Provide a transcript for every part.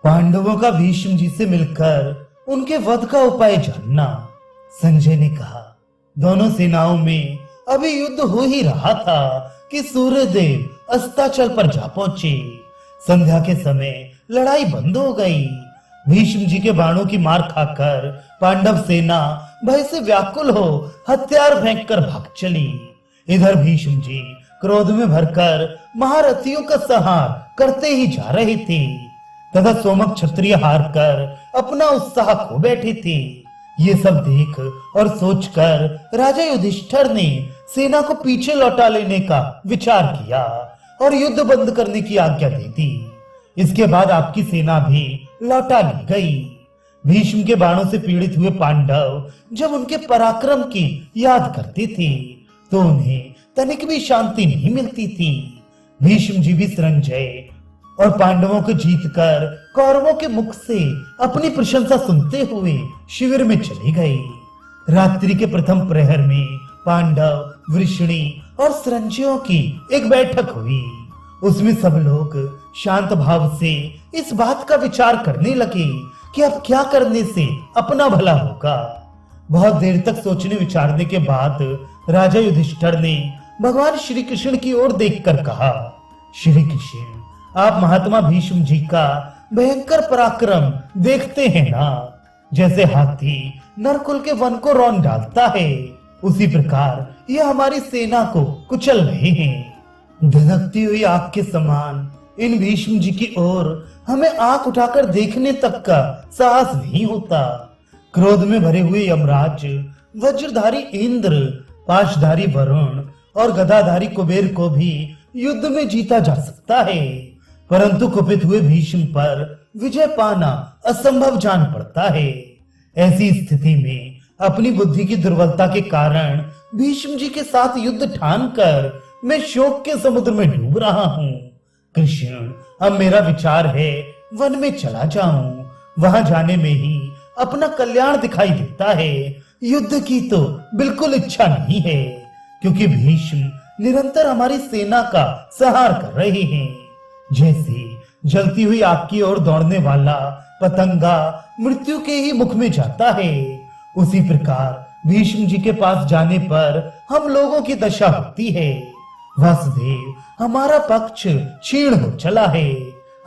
पांडवों का भीष्म जी से मिलकर उनके वध का उपाय जानना। संजय ने कहा, दोनों सेनाओं में अभी युद्ध हो ही रहा था कि सूर्यदेव अस्ताचल पर जा पहुंचे। संध्या के समय लड़ाई बंद हो गई। भीष्म जी के बाणों की मार खाकर पांडव सेना भय से व्याकुल हो हथियार फेंक कर भाग चली। इधर भीष्म जी क्रोध में भरकर महारथियों का संहार करते ही जा रहे थे तथा सोमक क्षत्रिय हार कर अपना उत्साह खो बैठे थे। ये सब देख और सोचकर राजा युधिष्ठिर ने सेना को पीछे लौटा लेने का विचार किया और युद्ध बंद करने की आज्ञा दे दी। इसके बाद आपकी सेना भी लौटा ली गई। भीष्म के बाणों से पीड़ित हुए पांडव जब उनके पराक्रम की याद करते थे तो उन्हें तनिक भी शांति नहीं मिलती थी। भीष्म जी भी संजय और पांडवों को जीतकर कौरवों के मुख से अपनी प्रशंसा सुनते हुए शिविर में चले गए। रात्रि के प्रथम प्रहर में पांडव, वृषणी और संजयों की एक बैठक हुई। उसमें सब लोग शांत भाव से इस बात का विचार करने लगे कि अब क्या करने से अपना भला होगा। बहुत देर तक सोचने विचारने के बाद राजा युधिष्ठिर ने भगवान श्री कृष्ण की ओर देखकर कहा, श्री कृष्ण, आप महात्मा भीष्म जी का भयंकर पराक्रम देखते हैं ना। जैसे हाथी नरकुल के वन को रौंद डालता है, उसी प्रकार यह हमारी सेना को कुचल रहे हैं। धधकती हुई आग के समान इन भीष्म जी की ओर हमें आंख उठाकर देखने तक का साहस नहीं होता। क्रोध में भरे हुए यमराज, वज्रधारी इंद्र, पाशधारी वरुण और गदाधारी कुबेर को भी युद्ध में जीता जा सकता है, परंतु कुपित हुए भीष्म पर विजय पाना असंभव जान पड़ता है। ऐसी स्थिति में अपनी बुद्धि की दुर्बलता के कारण भीष्म जी के साथ युद्ध ठानकर मैं शोक के समुद्र में डूब रहा हूँ। कृष्ण, अब मेरा विचार है वन में चला जाऊं। वहां जाने में ही अपना कल्याण दिखाई देता है। युद्ध की तो बिल्कुल इच्छा नहीं है, क्योंकि भीष्म निरंतर हमारी सेना का संहार कर रहे हैं। जैसे जलती हुई आग की ओर दौड़ने वाला पतंगा मृत्यु के ही मुख में जाता है, उसी प्रकार भीष्म जी के पास जाने पर हम लोगों की दशा होती है। वासुदेव, हमारा पक्ष क्षीण हो चला है।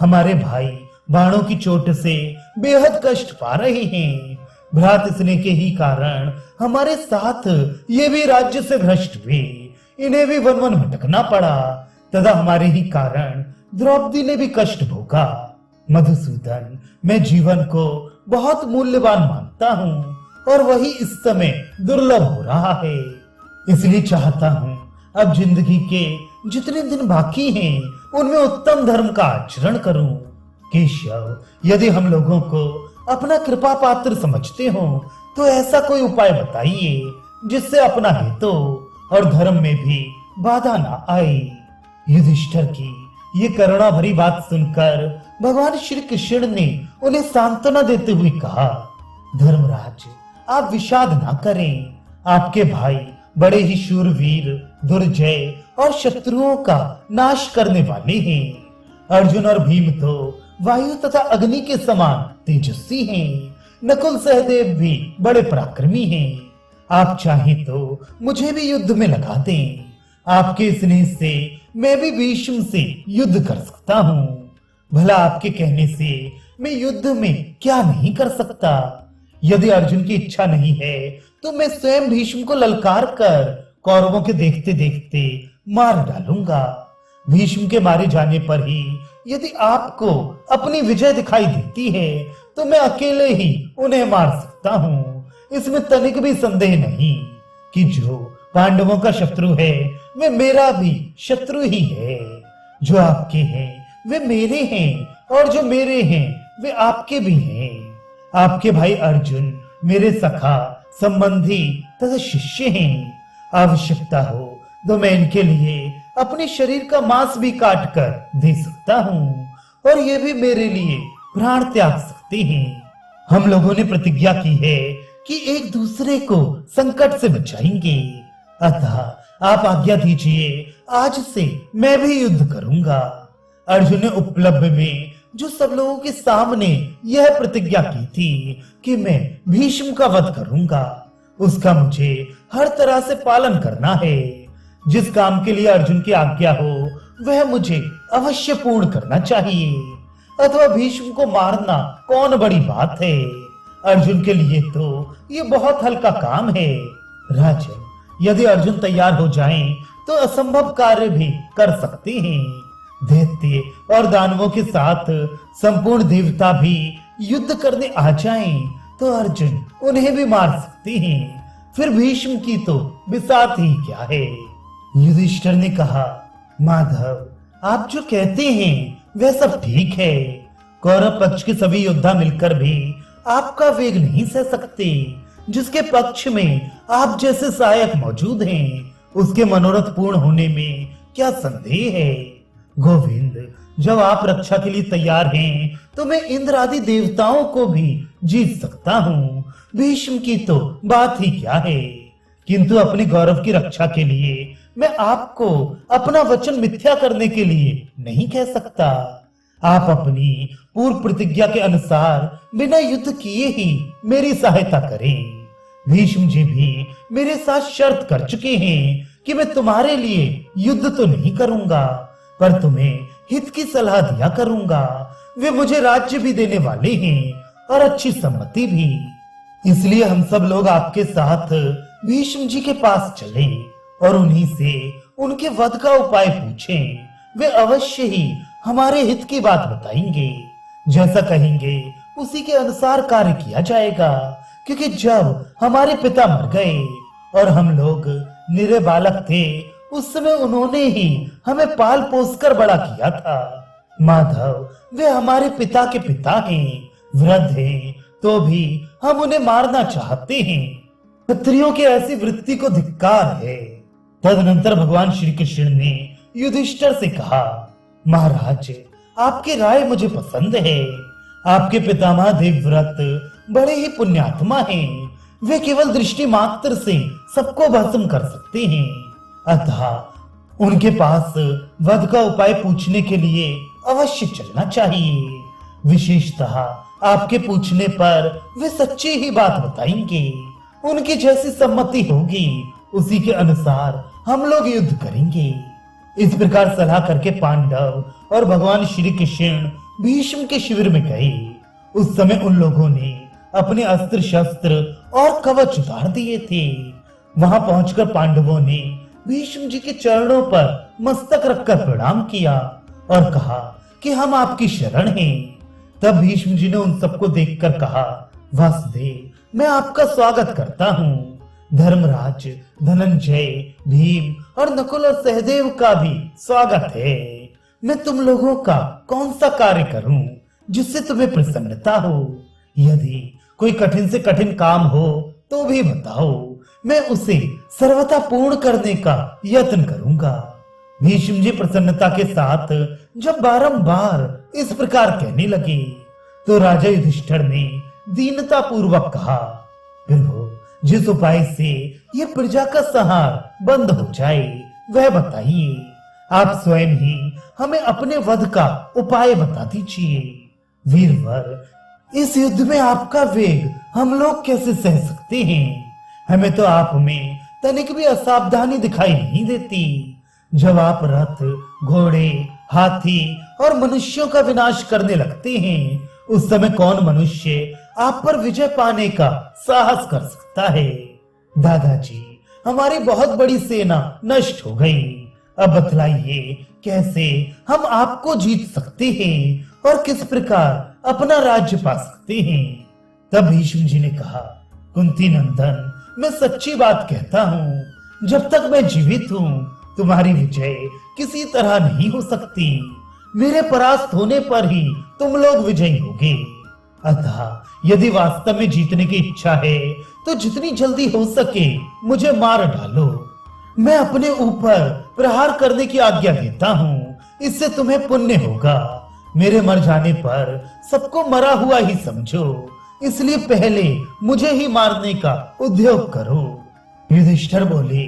हमारे भाई बाणों की चोट से बेहद कष्ट पा रहे हैं। भ्रात स्नेह के ही कारण हमारे साथ ये भी राज्य से भ्रष्ट हुए, इन्हें भी वन वन भटकना पड़ा तथा हमारे ही कारण द्रौपदी ने भी कष्ट भोगा। मधुसूदन, मैं जीवन को बहुत मूल्यवान मानता हूँ और वही इस समय दुर्लभ हो रहा है। इसलिए चाहता हूँ अब जिंदगी के जितने दिन बाकी हैं उनमें उत्तम धर्म का आचरण करूं। केशव, यदि हम लोगों को अपना कृपा पात्र समझते हो तो ऐसा कोई उपाय बताइए जिससे अपना हितो और धर्म में भी बाधा ना आए। युधिष्ठिर की ये करुणा भरी बात सुनकर भगवान श्री कृष्ण ने उन्हें सांत्वना देते हुए कहा, धर्मराज, आप विषाद ना करें। आपके भाई बड़े ही शूरवीर, दुर्जय और शत्रुओं का नाश करने वाले हैं। अर्जुन और भीम तो वायु तथा अग्नि के समान तेजस्वी हैं। नकुल सहदेव भी बड़े पराक्रमी हैं। आप चाहें तो मुझे भी युद्ध में लगा दें। आपके स्नेह से मैं भी भीष्म से युद्ध कर सकता हूँ। भला आपके कहने से मैं युद्ध में क्या नहीं कर सकता। यदि अर्जुन की इच्छा नहीं है तो मैं स्वयं भीष्म को ललकार कर कौरवों के देखते देखते मार डालूंगा। भीष्म के मारे जाने पर ही यदि आपको अपनी विजय दिखाई देती है तो मैं अकेले ही उन्हें मार सकता हूँ। इसमें तनिक भी संदेह नहीं कि जो पांडवों का शत्रु है वे मेरा भी शत्रु ही है। जो आपके हैं वे मेरे हैं और जो मेरे हैं वे आपके भी हैं। आपके भाई अर्जुन मेरे सखा, संबंधी तथा शिष्य हैं। आवश्यकता हो तो मैं इनके लिए अपने शरीर का मांस भी काट कर दे सकता हूँ और ये भी मेरे लिए प्राण त्याग सकते हैं। हम लोगों ने प्रतिज्ञा की है कि एक दूसरे को संकट से बचाएंगे। अतः आप आज्ञा दीजिए, आज से मैं भी युद्ध करूंगा। अर्जुन ने उपलब्ध में जो सब लोगों के सामने यह प्रतिज्ञा की थी कि मैं भीष्म का वध करूंगा, उसका मुझे हर तरह से पालन करना है। जिस काम के लिए अर्जुन की आज्ञा हो वह मुझे अवश्य पूर्ण करना चाहिए, अथवा भीष्म को मारना कौन बड़ी बात है। अर्जुन के लिए तो ये बहुत हल्का काम है। राजन, यदि अर्जुन तैयार हो जाएं, तो असंभव कार्य भी कर सकते हैं। दैत्य और दानवों के साथ संपूर्ण देवता भी युद्ध करने आ जाएं, तो अर्जुन उन्हें भी मार सकते हैं। फिर भीष्म की तो बिसात ही क्या है। युधिष्ठिर ने कहा, माधव, आप जो कहते हैं वह सब ठीक है। कौरव पक्ष के सभी योद्धा मिलकर भी आपका वेग नहीं सह सकते। जिसके पक्ष में आप जैसे सहायक मौजूद हैं, उसके मनोरथ पूर्ण होने में क्या संदेह है। गोविंद, जब आप रक्षा के लिए तैयार हैं, तो मैं इंद्र आदि देवताओं को भी जीत सकता हूँ। भीष्म की तो बात ही क्या है। किंतु अपने गौरव की रक्षा के लिए मैं आपको अपना वचन मिथ्या करने के लिए नहीं कह सकता। आप अपनी पूर्व प्रतिज्ञा के अनुसार बिना युद्ध किए ही मेरी सहायता करें। भीष्म जी भी मेरे साथ शर्त कर चुके हैं कि मैं तुम्हारे लिए युद्ध तो नहीं करूंगा, पर तुम्हें हित की सलाह दिया करूंगा। वे मुझे राज्य भी देने वाले हैं और अच्छी सम्मति भी। इसलिए हम सब लोग आपके साथ भीष्म जी के पास चले और उन्हीं से उनके वध का उपाय पूछें। वे अवश्य ही हमारे हित की बात बताएंगे। जैसा कहेंगे उसी के अनुसार कार्य किया जाएगा, क्योंकि जब हमारे पिता मर गए और हम लोग निरे बालक थे, उस समय उन्होंने ही हमें पाल पोस कर बड़ा किया था। माधव, वे हमारे पिता के पिता हैं, वृद्ध हैं, तो भी हम उन्हें मारना चाहते हैं। क्षत्रियों की ऐसी वृत्ति को धिक्कार है। तदनंतर भगवान श्री कृष्ण ने युधिष्ठिर से कहा, महाराज, आपकी राय मुझे पसंद है। आपके पितामह देवव्रत बड़े ही पुण्यात्मा हैं। वे केवल दृष्टि मात्र से सबको भस्म कर सकते हैं, अतः उनके पास वध का उपाय पूछने के लिए अवश्य चलना चाहिए। विशेषतः आपके पूछने पर वे सच्ची ही बात बताएंगे। उनकी जैसी सम्मति होगी उसी के अनुसार हम लोग युद्ध करेंगे। इस प्रकार सलाह करके पांडव और भगवान श्री कृष्ण भीष्म के शिविर में गए। उस समय उन लोगों ने अपने अस्त्र शस्त्र और कवच उतार दिए थे। वहां पहुंचकर पांडवों ने भीष्म जी के चरणों पर मस्तक रखकर प्रणाम किया और कहा कि हम आपकी शरण हैं। तब भीष्म जी ने उन सबको देखकर कहा, वासुदेव, मैं आपका स्वागत करता हूँ। धर्मराज, धनंजय, भीम और नकुल और सहदेव का भी स्वागत है। मैं तुम लोगों का कौन सा कार्य करूं जिससे तुम्हें प्रसन्नता हो। यदि कोई कठिन से कठिन काम हो तो भी बताओ, मैं उसे सर्वथा पूर्ण करने का यत्न करूंगा। भीष्म जी प्रसन्नता के साथ जब बारंबार इस प्रकार कहने लगे, तो राजा युधिष्ठिर ने दीनता पूर्वक कहा, प्रभु, जिस उपाय से ये प्रजा का संहार बंद हो जाए वह बताइए। आप स्वयं ही हमें अपने वध का उपाय बता दीजिए। वीरवर, इस युद्ध में आपका वेग हम लोग कैसे सह सकते हैं। हमें तो आप में तनिक भी असावधानी दिखाई नहीं देती। जब आप रथ, घोड़े, हाथी और मनुष्यों का विनाश करने लगते हैं, उस समय कौन मनुष्य आप पर विजय पाने का साहस कर सकता है। दादाजी, हमारी बहुत बड़ी सेना नष्ट हो गई। अब बतलाइए कैसे हम आपको जीत सकते हैं और किस प्रकार अपना राज्य पा सकते हैं। तब भीष्म जी ने कहा, कुंती नंदन, मैं सच्ची बात कहता हूँ, जब तक मैं जीवित हूँ तुम्हारी विजय किसी तरह नहीं हो सकती। मेरे परास्त होने पर ही तुम लोग विजयी होगे। अतः यदि वास्तव में जीतने की इच्छा है तो जितनी जल्दी हो सके मुझे मार डालो। मैं अपने ऊपर प्रहार करने की आज्ञा देता हूँ, इससे तुम्हें पुण्य होगा। मेरे मर जाने पर सबको मरा हुआ ही समझो, इसलिए पहले मुझे ही मारने का उद्योग करो। युधिष्ठिर बोले,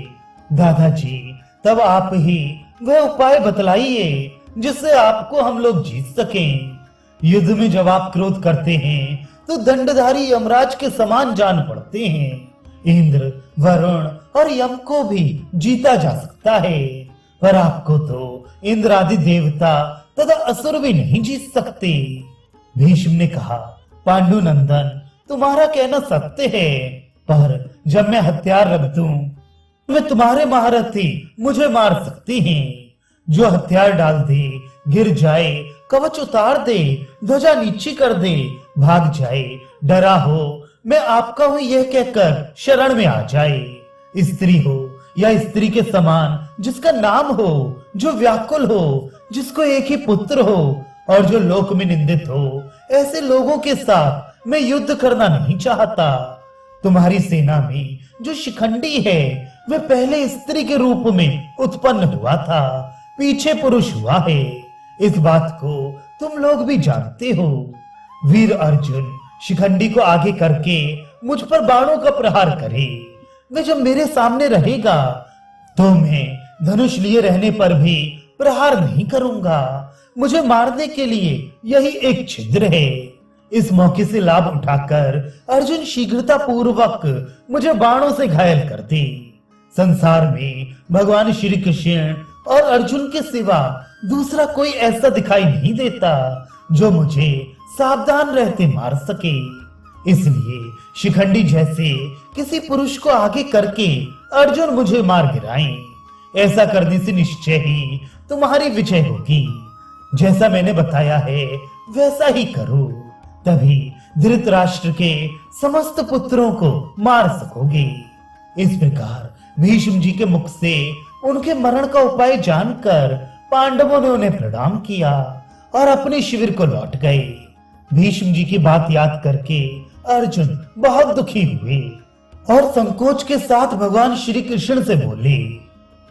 दादाजी, तब आप ही वह उपाय बतलाइए जिससे आपको हम लोग जीत सकें। युद्ध में जब आप क्रोध करते हैं तो दंडधारी यमराज के समान जान पड़ते हैं। इंद्र, वरुण और यम को भी जीता जा सकता है, पर आपको तो इंद्र आदि देवता तथा असुर भी नहीं जीत सकते। भीष्म ने कहा, पांडुनंदन, तुम्हारा कहना सत्य है, पर जब मैं हथियार रख दूं, मैं तुम्हारे महारथी मुझे मार सकते हैं। जो हथियार डाल दे, गिर जाए, कवच उतार दे, ध्वजा नीची कर दे, भाग जाए, डरा हो, मैं आपका हूं यह कहकर शरण में आ जाए। स्त्री हो या स्त्री के समान जिसका नाम हो, जो व्याकुल हो, जिसको एक ही पुत्र हो और जो लोक में निंदित हो, ऐसे लोगों के साथ मैं युद्ध करना नहीं चाहता। तुम्हारी सेना में जो शिखंडी है वह पहले स्त्री के रूप में उत्पन्न हुआ था, पीछे पुरुष हुआ है। इस बात को तुम लोग भी जानते हो। वीर अर्जुन शिखंडी को आगे करके मुझ पर बाणों का प्रहार करे। वह जब मेरे सामने रहेगा तो मैं धनुष लिए रहने पर भी प्रहार नहीं करूंगा। मुझे मारने के लिए यही एक छिद्र है। इस मौके से लाभ उठाकर अर्जुन शीघ्रता पूर्वक मुझे बाणों से घायल कर दे। संसार में भगवान श्री कृष्ण और अर्जुन के सिवा दूसरा कोई ऐसा दिखाई नहीं देता जो मुझे सावधान रहते मार सके। इसलिए शिखंडी जैसे किसी पुरुष को आगे करके अर्जुन मुझे मार गिराएं। ऐसा करने से निश्चय ही तुम्हारी विजय होगी। जैसा मैंने बताया है वैसा ही करो, तभी धृतराष्ट्र के समस्त पुत्रों को मार सकोगे। इस प्रकार भीष्म जी के मुख से उनके मरण का उपाय जानकर पांडवों ने उन्हें प्रणाम किया और अपने शिविर को लौट गए। भीष्म जी की बात याद करके अर्जुन बहुत दुखी हुए और संकोच के साथ भगवान श्री कृष्ण से बोले,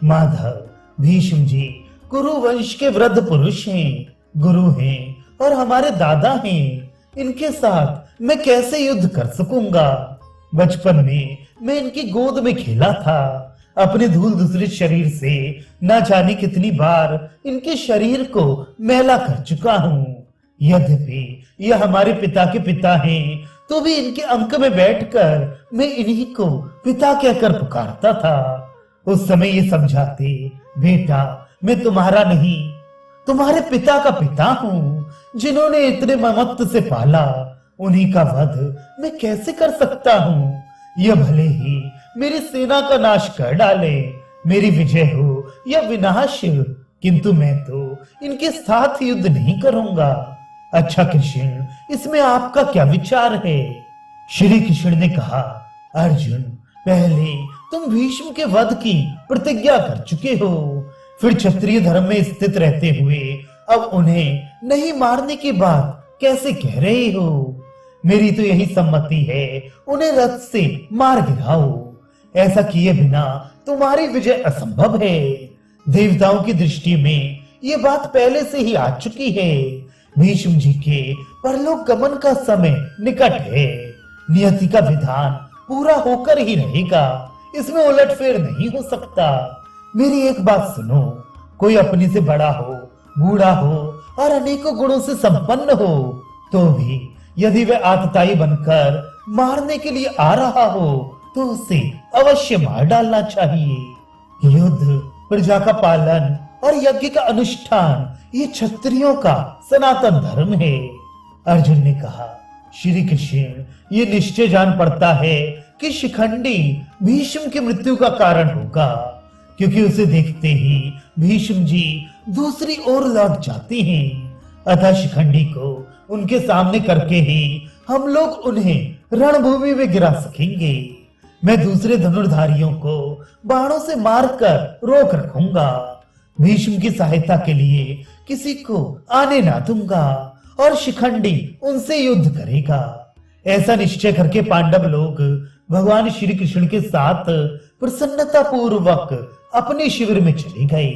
माधव, भीष्म जी कुरु वंश के वृद्ध पुरुष हैं, गुरु हैं और हमारे दादा हैं। इनके साथ मैं कैसे युद्ध कर सकूंगा? बचपन में मैं इनकी गोद में खेला था। अपने धूल दूसरे शरीर से न जाने कितनी बार इनके शरीर को मैला कर चुका हूँ। यद्यपि यह हमारे पिता के पिता हैं, तो भी इनके अंक में बैठकर मैं इन्हीं को पिता कहकर पुकारता था। उस समय ये समझाते, बेटा मैं तुम्हारा नहीं, तुम्हारे पिता का पिता हूँ, जिन्होंने इतने ममत्व से पाला। उन्हीं का वध मैं कैसे कर सकता हूँ? यह भले ही मेरी सेना का नाश कर डाले, मेरी विजय हो या विनाश, किंतु मैं तो इनके साथ युद्ध नहीं करूंगा। अच्छा कृष्ण, इसमें आपका क्या विचार है? श्री कृष्ण ने कहा, अर्जुन, पहले तुम भीष्म के वध की प्रतिज्ञा कर चुके हो, फिर क्षत्रिय धर्म में स्थित रहते हुए अब उन्हें नहीं मारने की बात कैसे कह रहे हो? मेरी तो यही सम्मति है, उन्हें रथ से मार गिराओ। ऐसा किए बिना तुम्हारी विजय असंभव है। देवताओं की दृष्टि में ये बात पहले से ही आ चुकी है। भीष्म जी के परलोक गमन का समय निकट है। नियति का विधान पूरा होकर ही रहेगा, इसमें उलटफेर नहीं हो सकता। मेरी एक बात सुनो, कोई अपने से बड़ा हो, बूढ़ा हो और अनेकों गुणों से संपन्न हो, तो भी यदि वह आतताई बनकर मारने के लिए आ रहा हो तो उसे अवश्य मार डालना चाहिए। युद्ध, प्रजा का पालन और यज्ञ का अनुष्ठान ये क्षत्रियों का सनातन धर्म है। अर्जुन ने कहा, श्री कृष्ण, ये निश्चय जान पड़ता है कि शिखंडी भीष्म की मृत्यु का कारण होगा, क्योंकि उसे देखते ही भीष्म जी दूसरी ओर लौट जाते हैं। अतः शिखंडी को उनके सामने करके ही हम लोग उन्हें रणभूमि में गिरा सकेंगे। मैं दूसरे धनुर्धारियों को बाणों से मारकर रोक रखूंगा। भीष्म की सहायता के लिए किसी को आने ना दूंगा और शिखंडी उनसे युद्ध करेगा। ऐसा निश्चय करके पांडव लोग भगवान श्री कृष्ण के साथ प्रसन्नता पूर्वक अपने शिविर में चले गए।